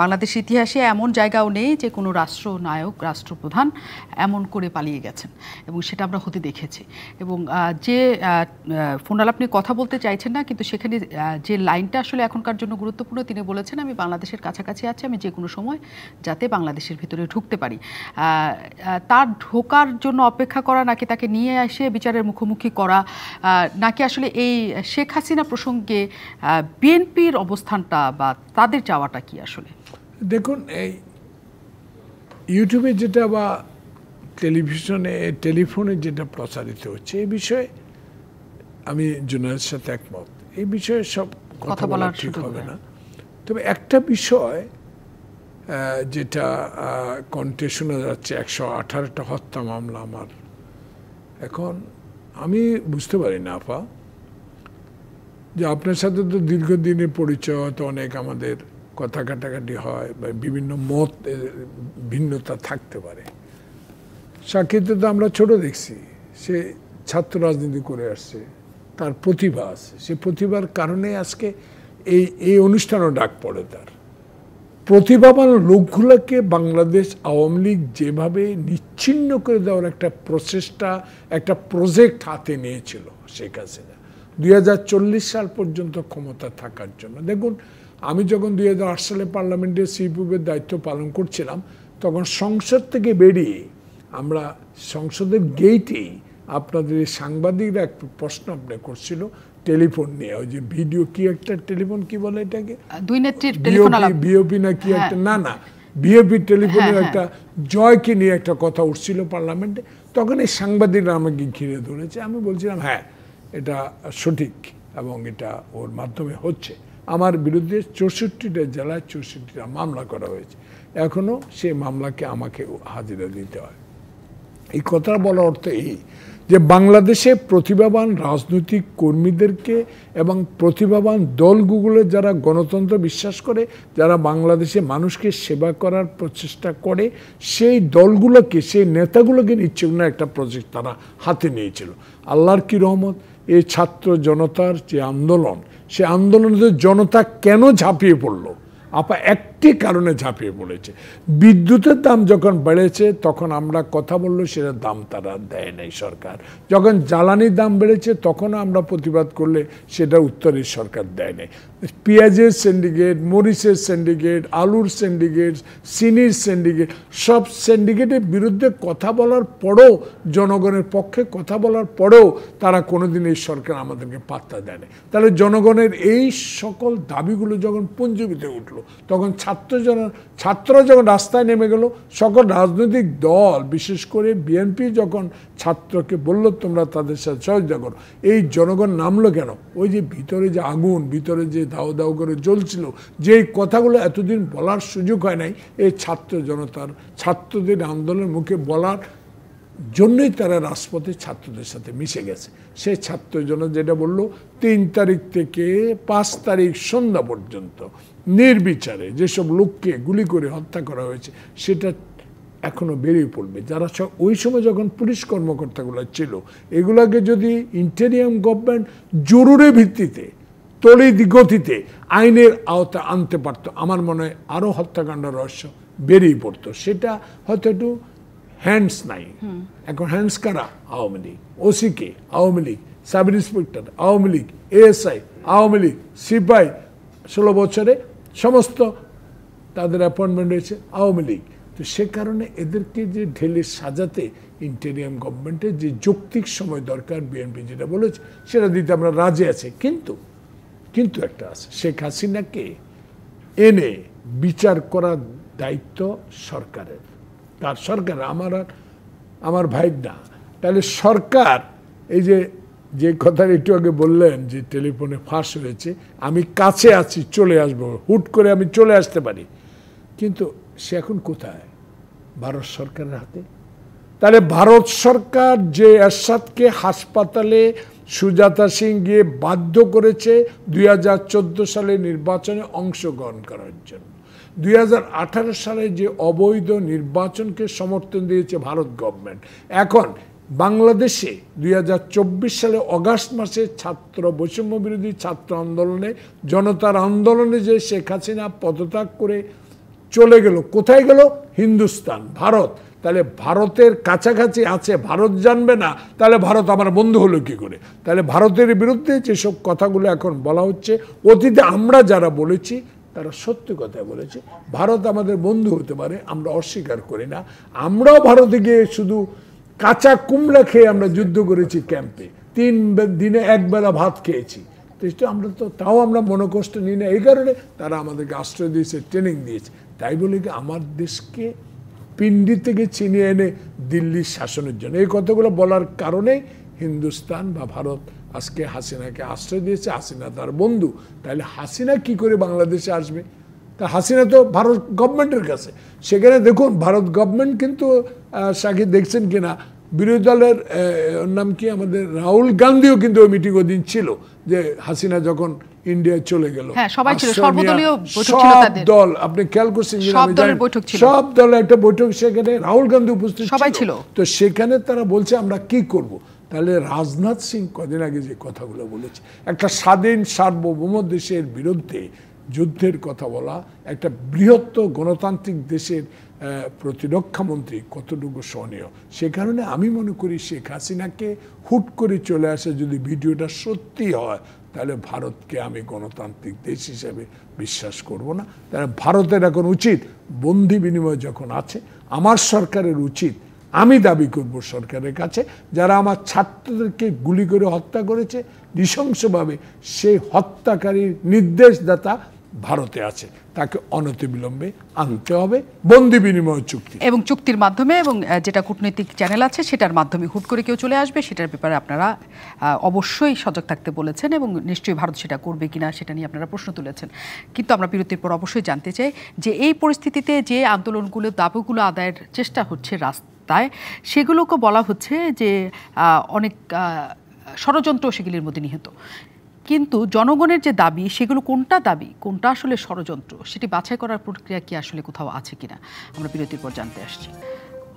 [SPEAKER 1] বাংলাদেশের ইতিহাসে এমন জায়গাও নেই যে কোনো রাষ্ট্রনায়ক রাষ্ট্রপ্রধান এমন করে পালিয়ে গেছেন, এবং সেটা আমরা হতে দেখেছি। এবং যে ফোনাল আপনি কথা বলতে চাইছেন না, কিন্তু সেখানে যে লাইনটা আসলে এখনকার জন্য গুরুত্বপূর্ণ, তিনি বলেছেন আমি বাংলাদেশের কাছাকাছি আছি, আমি যে কোনো সময় যাতে বাংলাদেশের ভিতরে ঢুকতে পারি। তার ঢোকার জন্য অপেক্ষা করা, নাকি তাকে নিয়ে এসে বিচারের মুখোমুখি করা, নাকি আসলে এই শেখ হাসিনা প্রসঙ্গে বিএনপির অবস্থানটা বা তাদের চাওয়াটা কি আসলে?
[SPEAKER 3] দেখুন, এই ইউটিউবে যেটা বা টেলিফোনে যেটা প্রচারিত হচ্ছে, এই বিষয়ে আমি জুনায়েদের সাথে একমত। এই বিষয়ে সব কথা বলা ঠিক হবে না। তবে একটা বিষয় যেটা কণ্ঠে শোনা যাচ্ছে, 118টা হত্যা মামলা আমার, এখন আমি বুঝতে পারি না আপা, যে আপনার সাথে তো দীর্ঘদিনের পরিচয়, হয়তো অনেক আমাদের কথা কাটাকাটি হয় বা বিভিন্ন মত ভিন্নতা থাকতে পারে। সাক্ষীতে তো আমরা ছোট দেখছি, সে ছাত্র রাজনীতি করে আসছে, তার প্রতিভা আছে, সে প্রতিভার কারণে আজকে এই অনুষ্ঠানও ডাক পড়ে তার। প্রতিভাবান লোকগুলোকে বাংলাদেশ আওয়ামী লীগ যেভাবে নিচ্ছিন্ন করে দেওয়ার একটা প্রচেষ্টা, একটা প্রজেক্ট হাতে নিয়েছিল শেখ হাসিনা 2040 সাল পর্যন্ত ক্ষমতা থাকার জন্য। দেখুন, আমি যখন 2008 সালে পার্লামেন্টের সিপিউবের দায়িত্ব পালন করছিলাম, তখন সংসদ থেকে বেরিয়ে আমরা সংসদের গেটেই আপনাদের সাংবাদিকরা একটা প্রশ্ন আপনি করছিল টেলিফোন নিয়ে, ওই যে ভিডিও কি একটা টেলিফোন, কি বলে এটাকে,
[SPEAKER 1] দুই নেত্রীর টেলিফোন আলাপ,
[SPEAKER 3] বিওপি না কি একটা, না বিওপি টেলিফোনের একটা জয়কে নিয়ে একটা কথা উঠছিল পার্লামেন্টে। তখন এই সাংবাদিকরা আমাকে ঘিরে ধরেছে। আমি বলছিলাম হ্যাঁ, এটা সঠিক এবং এটা ওর মাধ্যমে হচ্ছে। আমার বিরুদ্ধে 64টা জেলায় 64টা মামলা করা হয়েছে, এখনো সেই মামলাকে আমাকে হাজিরা দিতে হয়। এই কথা বলার অর্থ এই যে বাংলাদেশে প্রতিভাবান রাজনৈতিক কর্মীদেরকে এবং প্রতিভাবান দলগুলো যারা গণতন্ত্র বিশ্বাস করে, যারা বাংলাদেশে মানুষকে সেবা করার প্রচেষ্টা করে, সেই দলগুলোকে, সেই নেতাগুলোকে নিচ্ছে না একটা প্রজেক্ট তারা হাতে নিয়েছিল। আল্লাহর কি রহমত, এই ছাত্র জনতার যে আন্দোলন, সে আন্দোলনে জনতা কেন ঝাঁপিয়ে পড়লো আপা, একটি কারণে ঝাঁপিয়ে পড়েছে। বিদ্যুতের দাম যখন বেড়েছে তখন আমরা কথা বললো, সেটা দাম তারা দেয় নাই সরকার। যখন জ্বালানির দাম বেড়েছে তখনও আমরা প্রতিবাদ করলে সেটা উত্তরের সরকার দেয় নাই। পেঁয়াজের সিন্ডিকেট, মরিচের সিন্ডিকেট, আলুর সিন্ডিকেট, চিনির সিন্ডিকেট, সব সিন্ডিকেটের বিরুদ্ধে কথা বলার পরেও, জনগণের পক্ষে কথা বলার পরেও তারা কোনোদিন এই সরকার আমাদেরকে পাত্তা দেয় না। তাহলে জনগণের এই সকল দাবিগুলো যখন পুঞ্জীবিত উঠলো, তখন ছাত্ররা যখন রাস্তায় নেমে গেল, সকল রাজনৈতিক দল, বিশেষ করে বিএনপি যখন ছাত্রকে বলল তোমরা তাদের সাথে সহযোগিতা করো, এই জনগণ নামলো কেন? ওই যে ভিতরে যে আগুন, ভিতরে যে দাও দাও করে জ্বলছিল, যে কথাগুলো এতদিন বলার সুযোগ হয় নাই, এই ছাত্র জনতার, ছাত্রদের আন্দোলনের মুখে বলার জন্যই তারা রাজপথে ছাত্রদের সাথে মিশে গেছে। সেই ছাত্র জনতা যেটা বললো, 3 তারিখ থেকে 5 তারিখ সন্ধ্যা পর্যন্ত নির্বিচারে যেসব লোককে গুলি করে হত্যা করা হয়েছে, সেটা এখনো বেরিয়ে পড়বে। যারা ওই সময় যখন পুলিশ কর্মকর্তাগুলো ছিল, এগুলাকে যদি ইন্টেরিয়াম গভর্নমেন্ট জরুরি ভিত্তিতে, তড়িৎ গতিতে আইনের আওতা আনতে পারতো, আমার মনে হয় আরও হত্যাকাণ্ড রহস্য বেরিয়ে পড়তো। সেটা হয়তো একটু হ্যান্ডস নাই। এখন হ্যান্ডস কারা? আওয়ামী লীগ, ওসিকে Awami League, sub inspector Awami League, ASI Awami League, সিপাই 16 বছরে সমস্ত তাদের অ্যাপয়েন্টমেন্ট হয়েছে আওয়ামী লীগ। তো সে কারণে এদেরকে যে ঢেলে সাজাতে ইন্টেরিয়াম গভর্নমেন্টের যে যৌক্তিক সময় দরকার, বিএনপি যেটা বলেছে সেটা দিতে আমরা রাজি আছি। কিন্তু একটা আছে, শেখ হাসিনাকে এনে বিচার করার দায়িত্ব সরকারের। তার সরকার, আমার ভাইয়ের না। তাহলে সরকার, এই যে কথাটা একটু আগে বললেন যে টেলিফোনে ফাঁস হয়েছে, আমি কাছে আছি, চলে আসব, হুট করে আমি চলে আসতে পারি, কিন্তু সে এখন কোথায়? ভারত সরকারের হাতে। তাহলে ভারত সরকার যে এরশাদকে হাসপাতালে সুজাতা সিং গিয়ে বাধ্য করেছে 2014 সালে নির্বাচনে অংশগ্রহণ করার জন্য, 2018 সালে যে অবৈধ নির্বাচনকে সমর্থন দিয়েছে ভারত গভর্নমেন্ট, এখন বাংলাদেশে 2024 সালে অগাস্ট মাসে ছাত্র বৈষম্য বিরোধী ছাত্র আন্দোলনে, জনতার আন্দোলনে যে শেখ হাসিনা পদত্যাগ করে চলে গেল, কোথায় গেল? হিন্দুস্তান, ভারত। তাহলে ভারতের কাছাকাছি আছে, ভারত জানবে না, তাহলে ভারত আমার বন্ধু হলো কি করে? তাহলে ভারতের বিরুদ্ধে যেসব কথাগুলো এখন বলা হচ্ছে, অতীতে আমরা যারা বলেছি তারা সত্য কথা বলেছে। ভারত আমাদের বন্ধু হতে পারে, আমরা অস্বীকার করি না। আমরাও ভারতে গিয়ে শুধু কাঁচা কুমড়া খেয়ে আমরা যুদ্ধ করেছি ক্যাম্পে, 3 দিনে 1 বেলা ভাত খেয়েছি। আমরা তো তাও আমরা মনোকষ্ট নিই না, এই কারণে তারা আমাদেরকে আশ্রয় দিয়েছে, ট্রেনিং দিয়েছে। তাই বলে কি আমার দেশকে পিন্ডি থেকে ছিনিয়ে এনে দিল্লির শাসনের জন্য, এই কথাগুলো বলার কারণে হিন্দুস্তান বা ভারত আজকে হাসিনাকে আশ্রয় দিয়েছে। হাসিনা তার বন্ধু, তাহলে হাসিনা কি করে বাংলাদেশে আসবে? তা হাসিনা তো ভারত গভর্নমেন্টের কাছে। সেখানে দেখুন ভারত গভর্নমেন্ট কিন্তু সাকিব দেখছেন কিনা, বিরোধী দলের নাম কি, আমাদের রাহুল গান্ধীও কিন্তু ওই মিটিং ওই দিন ছিল, যে হাসিনা যখন ইন্ডিয়া চলে গেল।
[SPEAKER 1] হ্যাঁ, সবাই ছিল, সর্বদলীয় বৈঠক ছিল তাদের।
[SPEAKER 3] সব দল, আপনি খেয়াল করছেন
[SPEAKER 1] সব দলের বৈঠক ছিল,
[SPEAKER 3] সব দলের একটা বৈঠক, সেখানে রাহুল গান্ধী উপস্থিত
[SPEAKER 1] সবাই ছিল।
[SPEAKER 3] তো সেখানে তারা বলছে আমরা কি করব। তাহলে রাজনাথ সিং কদিন আগে যে কথাগুলো বলেছে, একটা স্বাধীন সার্বভৌম দেশের বিরুদ্ধে যুদ্ধের কথা বলা, একটা বৃহত্তর গণতান্ত্রিক দেশের প্রতিরক্ষা মন্ত্রী কতটুকু সহনীয়। সে কারণে আমি মনে করি শেখ হাসিনাকে হুট করে চলে আসে যদি ভিডিওটা সত্যি হয়, তাহলে ভারতকে আমি গণতান্ত্রিক দেশ হিসেবে বিশ্বাস করব না। তাহলে ভারতের এখন উচিত, বন্দি বিনিময় যখন আছে, আমার সরকারের উচিত, আমি দাবি করব সরকারের কাছে, যারা আমার ছাত্রদেরকে গুলি করে হত্যা করেছে নৃশংসভাবে, সেই হত্যাকারীর নির্দেশদাতা ভারতে আছে, তাকে অনতিবিলম্বে আনতে হবে বন্দি বিনিময় চুক্তি,
[SPEAKER 1] এবং চুক্তির মাধ্যমে, এবং যেটা কূটনৈতিক চ্যানেল আছে সেটার মাধ্যমে হুট করে কেউ চলে আসবে, সেটার ব্যাপারে আপনারা অবশ্যই সজাগ থাকতে বলেছেন, এবং নিশ্চয়ই ভারত সেটা করবে কিনা সেটা নিয়ে আপনারা প্রশ্ন তুলেছেন। কিন্তু আমরা বিরতির পর অবশ্যই জানতে চাই যে এই পরিস্থিতিতে যে আন্দোলনগুলো, দাবিগুলো আদায়ের চেষ্টা হচ্ছে রাস্তায়, সেগুলোকে বলা হচ্ছে যে অনেক ষড়যন্ত্র সেগুলির মধ্যে নিহিত। কিন্তু জনগণের যে দাবি, সেগুলো কোনটা দাবি, কোনটা আসলে ষড়যন্ত্র, সেটি বাছাই করার প্রক্রিয়া কি আসলে কোথাও আছে কিনা, আমরা বিরতির পর জানতে আসছি।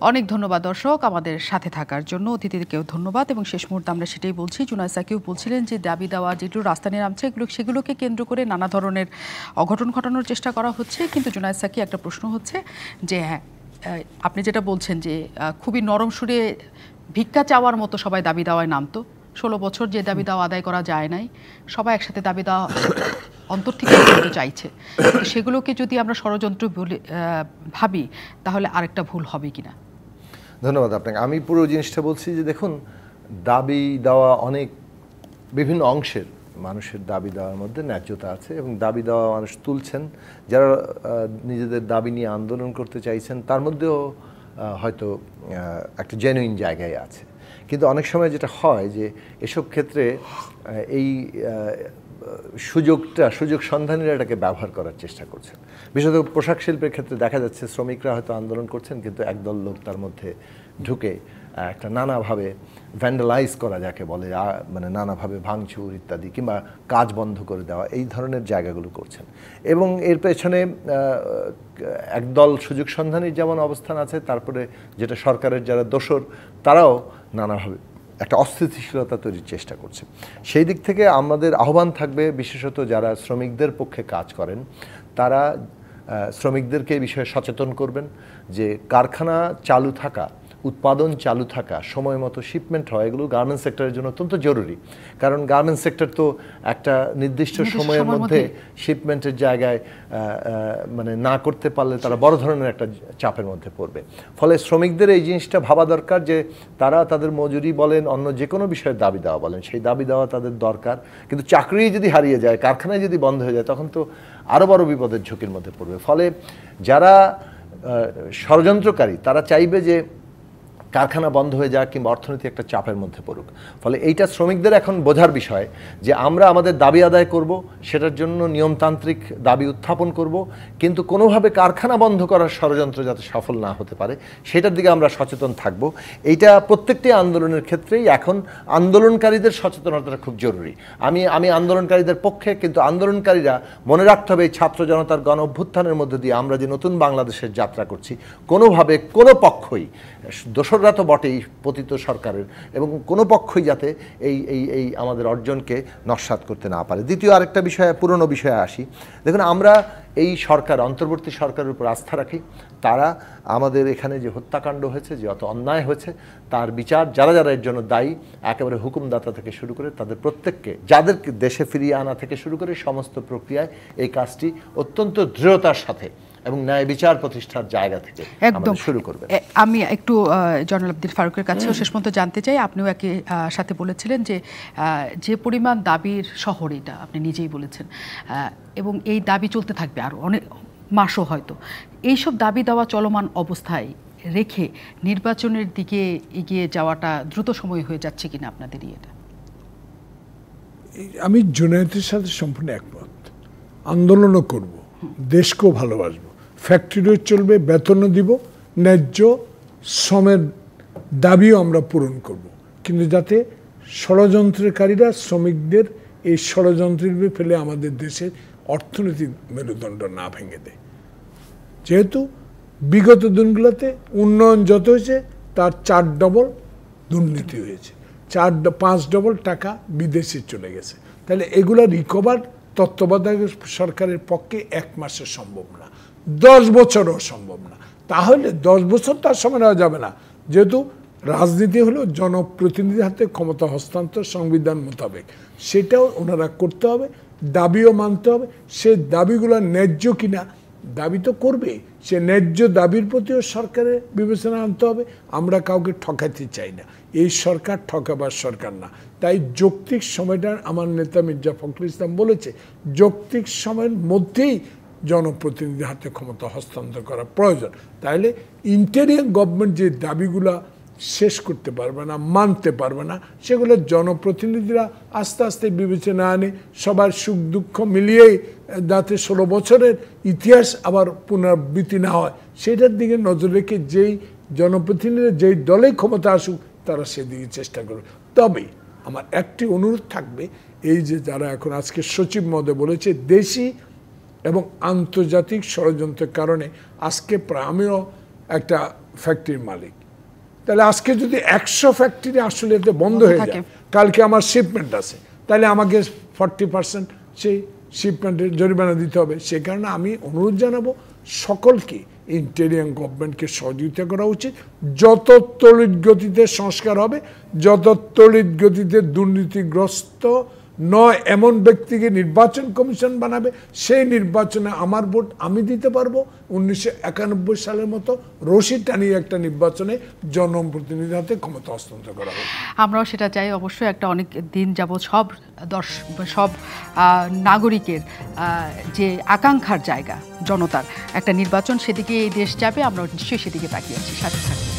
[SPEAKER 1] অনেক ধন্যবাদ দর্শক আমাদের সাথে থাকার জন্য, অতিথিদেরকেও ধন্যবাদ। এবং শেষ মুহূর্তে আমরা সেটাই বলছি, জুনায়েদ সাকিও বলছিলেন যে দাবি দেওয়া যেগুলো রাস্তা নিয়ে নামছে, সেগুলোকে কেন্দ্র করে নানা ধরনের অঘটন ঘটানোর চেষ্টা করা হচ্ছে। কিন্তু জুনায়েদ সাকি, একটা প্রশ্ন হচ্ছে যে হ্যাঁ, আপনি যেটা বলছেন যে খুবই নরম সুরে ভিক্ষা চাওয়ার মতো সবাই দাবি দেওয়ায় নামতো, 16 বছর যে দাবি দেওয়া আদায় করা যায় নাই, সবাই একসাথে দাবি দেওয়া অন্তর থেকে চাইছে, সেগুলোকে যদি আমরা ষড়যন্ত্র বলে ভাবি, তাহলে আরেকটা ভুল হবে কিনা?
[SPEAKER 2] ধন্যবাদ আপনাকে। আমি পুরো জিনিসটা বলছি যে দেখুন, দাবি দেওয়া অনেক বিভিন্ন অংশের মানুষের দাবি দেওয়ার মধ্যে ন্যায্যতা আছে, এবং দাবি দেওয়া মানুষ তুলছেন, যারা নিজেদের দাবি নিয়ে আন্দোলন করতে চাইছেন, তার মধ্যেও হয়তো একটা জেনুইন জায়গায় আছে। কিন্তু অনেক সময় যেটা হয় যে এসব ক্ষেত্রে এই সুযোগ সন্ধানীরা এটাকে ব্যবহার করার চেষ্টা করছেন। বিশেষত পোশাক শিল্পের ক্ষেত্রে দেখা যাচ্ছে, শ্রমিকরা হয়তো আন্দোলন করছেন, কিন্তু একদল লোক তার মধ্যে ঢুকে একটা নানাভাবে ভ্যান্ডালাইজ করা, যাকে বলে, মানে নানাভাবে ভাঙচুর ইত্যাদি, কিংবা কাজ বন্ধ করে দেওয়া, এই ধরনের জায়গাগুলো করছেন। এবং এর পেছনে একদল সুযোগ সন্ধানীর যেমন অবস্থান আছে, তারপরে যেটা সরকারের যারা দোসর, তারাও নানাভাবে একটা অস্থিতিশীলতা তৈরির চেষ্টা করছে। সেই দিক থেকে আমাদের আহ্বান থাকবে, বিশেষত যারা শ্রমিকদের পক্ষে কাজ করেন, তারা শ্রমিকদেরকে এই বিষয়ে সচেতন করবেন যে কারখানা চালু থাকা, উৎপাদন চালু থাকা, সময় মতো শিপমেন্ট হয়, এগুলো গার্মেন্টস সেক্টরের জন্য অত্যন্ত জরুরি। কারণ গার্মেন্টস সেক্টর তো একটা নির্দিষ্ট সময়ের মধ্যে শিপমেন্টের জায়গায় মানে না করতে পারলে তারা বড় ধরনের একটা চাপের মধ্যে পড়বে। ফলে শ্রমিকদের এই জিনিসটা ভাবা দরকার যে তারা তাদের মজুরি বলেন, অন্য যে কোনো বিষয়ের দাবি দেওয়া বলেন, সেই দাবি দেওয়া তাদের দরকার। কিন্তু চাকরি যদি হারিয়ে যায়, কারখানায় যদি বন্ধ হয়ে যায়, তখন তো আরও বড় বিপদের ঝুঁকির মধ্যে পড়বে। ফলে যারা ষড়যন্ত্রকারী, তারা চাইবে যে কারখানা বন্ধ হয়ে যাক, কিংবা অর্থনীতি একটা চাপের মধ্যে পড়ুক। ফলে এইটা শ্রমিকদের এখন বোঝার বিষয় যে আমরা আমাদের দাবি আদায় করব, সেটার জন্য নিয়মতান্ত্রিক দাবি উত্থাপন করব, কিন্তু কোনোভাবে কারখানা বন্ধ করার ষড়যন্ত্র যাতে সফল না হতে পারে, সেটার দিকে আমরা সচেতন থাকব। এইটা প্রত্যেকটি আন্দোলনের ক্ষেত্রেই এখন আন্দোলনকারীদের সচেতনতাটা খুব জরুরি। আমি আন্দোলনকারীদের পক্ষে, কিন্তু আন্দোলনকারীরা মনে রাখতে হবে, এই ছাত্র জনতার গণ অভ্যুত্থানের মধ্যে দিয়ে আমরা যে নতুন বাংলাদেশের যাত্রা করছি, কোনোভাবে কোনো পক্ষই দোসররা আমরা তো বটেই পতিত সরকারের, এবং কোনো পক্ষই যাতে এই এই এই আমাদের অর্জনকে নস্যাৎ করতে না পারে। দ্বিতীয় আরেকটা বিষয়ে, পুরনো বিষয়ে আসি। দেখুন, আমরা এই সরকার, অন্তর্বর্তী সরকারের উপর আস্থা রাখি। তারা আমাদের এখানে যে হত্যাকাণ্ড হয়েছে, যে অত অন্যায় হয়েছে, তার বিচার, যারা যারা এর জন্য দায়ী, একেবারে হুকুমদাতা থেকে শুরু করে তাদের প্রত্যেককে, যাদেরকে দেশে ফিরিয়ে আনা থেকে শুরু করে সমস্ত প্রক্রিয়ায় এই কাজটি অত্যন্ত দৃঢ়তার সাথে এবং ন্যায় বিচার প্রতিষ্ঠার জায়গা থেকে
[SPEAKER 1] একদম
[SPEAKER 2] শুরু করবে।
[SPEAKER 1] আমি একটু জয়নুল আবদিন ফারুকের কাছেও শেষ পর্যন্ত জানতে চাই, আপনিও একই সাথে বলেছিলেন যে যে পরিমাণ দাবির শহর এটা আপনি নিজেই বলেছেন, এবং এই দাবি চলতে থাকবে আরও অনেক মাসও হয়তো। এইসব দাবি দেওয়া চলমান অবস্থায় রেখে নির্বাচনের দিকে এগিয়ে যাওয়াটা দ্রুত সময় হয়ে যাচ্ছে কিনা আপনাদের এটা?
[SPEAKER 3] আমি জুনায়েদের সাথে সম্পূর্ণ একমত। আন্দোলনও করব, দেশকেও ভালোবাসবো, ফ্যাক্টরিও চলবে, বেতনও দিব, ন্যায্য শ্রমের দাবিও আমরা পূরণ করব, কিন্তু যাতে ষড়যন্ত্রকারীরা শ্রমিকদের এই ষড়যন্ত্রের ফেলে আমাদের দেশের অর্থনৈতিক মেরুদণ্ড না ভেঙে দেয়। যেহেতু বিগত দিনগুলোতে উন্নয়ন যত হয়েছে তার 4 ডবল দুর্নীতি হয়েছে, 5 ডবল টাকা বিদেশে চলে গেছে। তাহলে এগুলো রিকভার তত্ত্বাবধায়ক সরকারের পক্ষে 1 মাসে সম্ভব না, 10 বছরও সম্ভব না। তাহলে 10 বছর তার সময় নেওয়া যাবে না, যেহেতু রাজনীতি হলো জনপ্রতিনিধির হাতে ক্ষমতা হস্তান্তর সংবিধান মোতাবেক, সেটাও ওনারা করতে হবে, দাবিও মানতে হবে। সে দাবিগুলো ন্যায্য কিনা, দাবি তো করবে, সে ন্যায্য দাবির প্রতিও সরকারের বিবেচনা আনতে হবে। আমরা কাউকে ঠকাতে চাই না, এই সরকার ঠকাবার সরকার না। তাই যৌক্তিক সময়টা আমার নেতা মির্জা ফখরুল ইসলাম বলেছে, যৌক্তিক সময়ের মধ্যেই জনপ্রতিনিধির হাতে ক্ষমতা হস্তান্তর করা প্রয়োজন। তাহলে ইন্টেরিয়াম গভর্নমেন্ট যে দাবিগুলা শেষ করতে পারবে না, মানতে পারবে না, সেগুলো জনপ্রতিনিধিরা আস্তে আস্তে বিবেচনা আনে, সবার সুখ দুঃখ মিলিয়েই যাতে 16 বছরের ইতিহাস আবার পুনরাবৃত্তি না হয়, সেটার দিকে নজর রেখে যেই জনপ্রতিনিধিরা যেই দলেই ক্ষমতা আসুক তারা সেদিকে চেষ্টা করবে। তবে আমার একটি অনুরোধ থাকবে, এই যে যারা এখন আজকে সচিব মহোদয় বলেছে দেশি এবং আন্তর্জাতিক ষড়যন্ত্রের কারণে আজকে প্রায়, আমিও একটা ফ্যাক্টরির মালিক, তাহলে আজকে যদি 100 ফ্যাক্টরি আসলে এতে বন্ধ হয়ে যায়, কালকে আমার শিপমেন্ট আছে, তাহলে আমাকে 40% সেই শিপমেন্টের জরিমানা দিতে হবে। সে কারণে আমি অনুরোধ জানাবো সকলকে, ইন্টেরিয়াম গভর্নমেন্টকে সহযোগিতা করা উচিত। যত তড়িৎ গতিতে সংস্কার হবে, যত তড়িৎ গতিতে দুর্নীতিগ্রস্ত নয় এমন ব্যক্তিকে নির্বাচন কমিশন বানাবে, সেই নির্বাচনে আমার ভোট আমি দিতে পারবো। 1991 সালের মতো রশি টানিয়ে একটা নির্বাচনে জনপ্রতিনিধির হাতে ক্ষমতা হস্তান্তর করা হবে।
[SPEAKER 1] আমরাও সেটা চাই অবশ্যই। একটা অনেক দিন যাবৎ সব নাগরিকের যে আকাঙ্ক্ষার জায়গা, জনতার একটা নির্বাচন, সেদিকে এই দেশ যাবে, আমরা নিশ্চয়ই সেদিকে তাকিয়ে আছি। সাথে থাকবো।